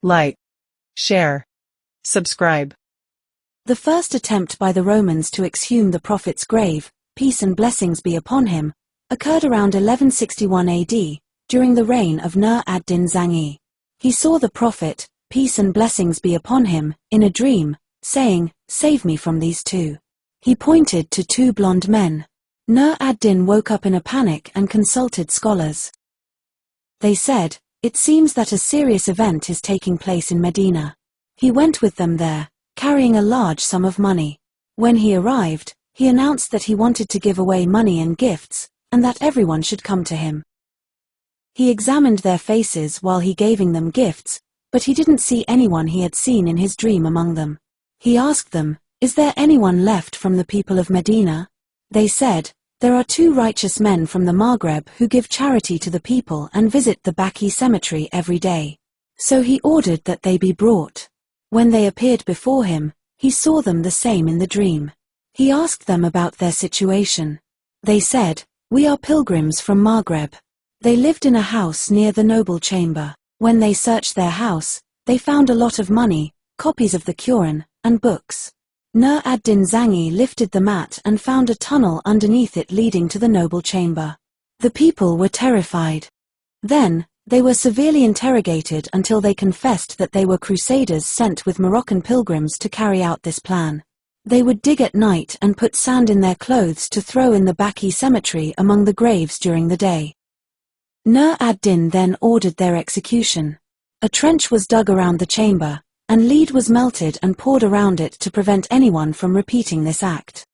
like, share, subscribe. The first attempt by the Romans to exhume the prophet's grave, peace and blessings be upon him, occurred around 1161 AD, during the reign of Nur ad-Din Zanghi. He saw the prophet, peace and blessings be upon him, in a dream, saying, "Save me from these two." He pointed to two blonde men. Nur ad-Din woke up in a panic and consulted scholars. They said, "It seems that a serious event is taking place in Medina." He went with them there, carrying a large sum of money. When he arrived, he announced that he wanted to give away money and gifts, and that everyone should come to him. He examined their faces while he giving them gifts, but he didn't see anyone he had seen in his dream among them. He asked them, "Is there anyone left from the people of Medina?" They said, "There are two righteous men from the Maghreb who give charity to the people and visit the Baqi cemetery every day." So he ordered that they be brought. When they appeared before him, he saw them the same in the dream. He asked them about their situation. They said, "We are pilgrims from Maghreb." They lived in a house near the noble chamber. When they searched their house, they found a lot of money, copies of the Quran, and books. Nur ad-Din Zanghi lifted the mat and found a tunnel underneath it leading to the noble chamber. The people were terrified. Then, they were severely interrogated until they confessed that they were crusaders sent with Moroccan pilgrims to carry out this plan. They would dig at night and put sand in their clothes to throw in the Baqi cemetery among the graves during the day. Nur ad-Din then ordered their execution. A trench was dug around the chamber, and lead was melted and poured around it to prevent anyone from repeating this act.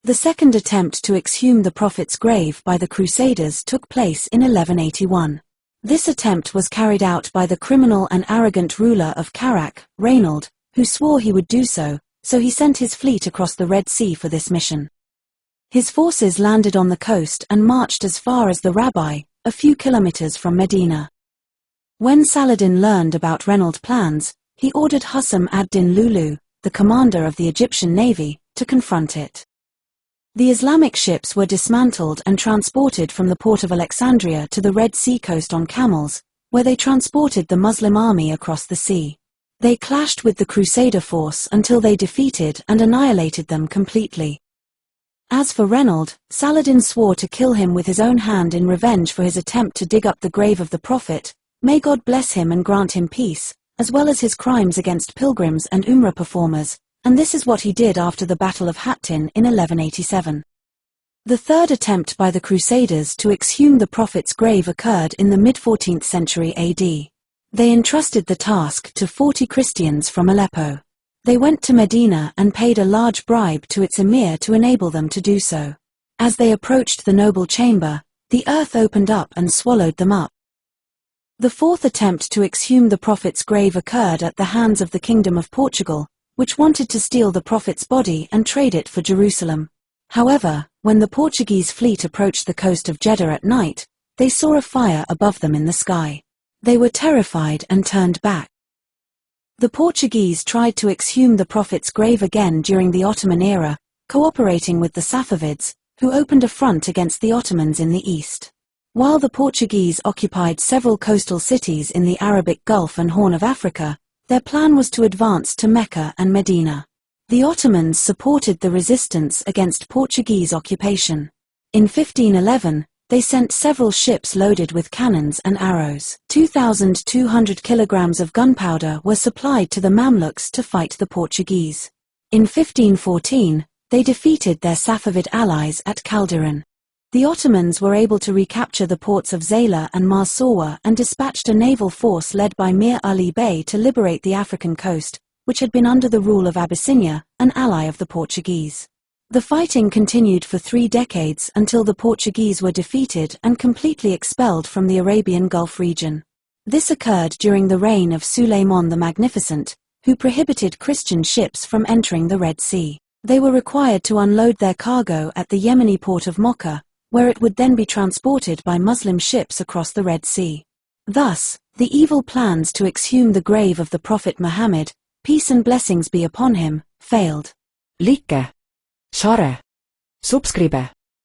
The second attempt to exhume the prophet's grave by the Crusaders took place in 1181. This attempt was carried out by the criminal and arrogant ruler of Karak, Reynold, who swore he would do so he sent his fleet across the Red Sea for this mission. His forces landed on the coast and marched as far as the Rabbi, a few kilometers from Medina. When Saladin learned about Reynold's plans, he ordered Hussam ad-Din Lulu, the commander of the Egyptian navy, to confront it. The Islamic ships were dismantled and transported from the port of Alexandria to the Red Sea coast on camels, where they transported the Muslim army across the sea. They clashed with the Crusader force until they defeated and annihilated them completely. As for Reynold, Saladin swore to kill him with his own hand in revenge for his attempt to dig up the grave of the Prophet. May God bless him and grant him peace, as well as his crimes against pilgrims and Umrah performers, and this is what he did after the Battle of Hattin in 1187. The third attempt by the Crusaders to exhume the Prophet's grave occurred in the mid-14th century AD. They entrusted the task to 40 Christians from Aleppo. They went to Medina and paid a large bribe to its emir to enable them to do so. As they approached the noble chamber, the earth opened up and swallowed them up. The fourth attempt to exhume the Prophet's grave occurred at the hands of the Kingdom of Portugal, which wanted to steal the Prophet's body and trade it for Jerusalem. However, when the Portuguese fleet approached the coast of Jeddah at night, they saw a fire above them in the sky. They were terrified and turned back. The Portuguese tried to exhume the Prophet's grave again during the Ottoman era, cooperating with the Safavids, who opened a front against the Ottomans in the east. While the Portuguese occupied several coastal cities in the Arabic Gulf and Horn of Africa, their plan was to advance to Mecca and Medina. The Ottomans supported the resistance against Portuguese occupation. In 1511, they sent several ships loaded with cannons and arrows. 2,200 kilograms of gunpowder were supplied to the Mamluks to fight the Portuguese. In 1514, they defeated their Safavid allies at Calderon. The Ottomans were able to recapture the ports of Zayla and Marsawa and dispatched a naval force led by Mir Ali Bey to liberate the African coast, which had been under the rule of Abyssinia, an ally of the Portuguese. The fighting continued for 3 decades until the Portuguese were defeated and completely expelled from the Arabian Gulf region. This occurred during the reign of Suleiman the Magnificent, who prohibited Christian ships from entering the Red Sea. They were required to unload their cargo at the Yemeni port of Mocha, where it would then be transported by Muslim ships across the Red Sea. Thus, the evil plans to exhume the grave of the Prophet Muhammad, peace and blessings be upon him, failed. Like, share, subscribe.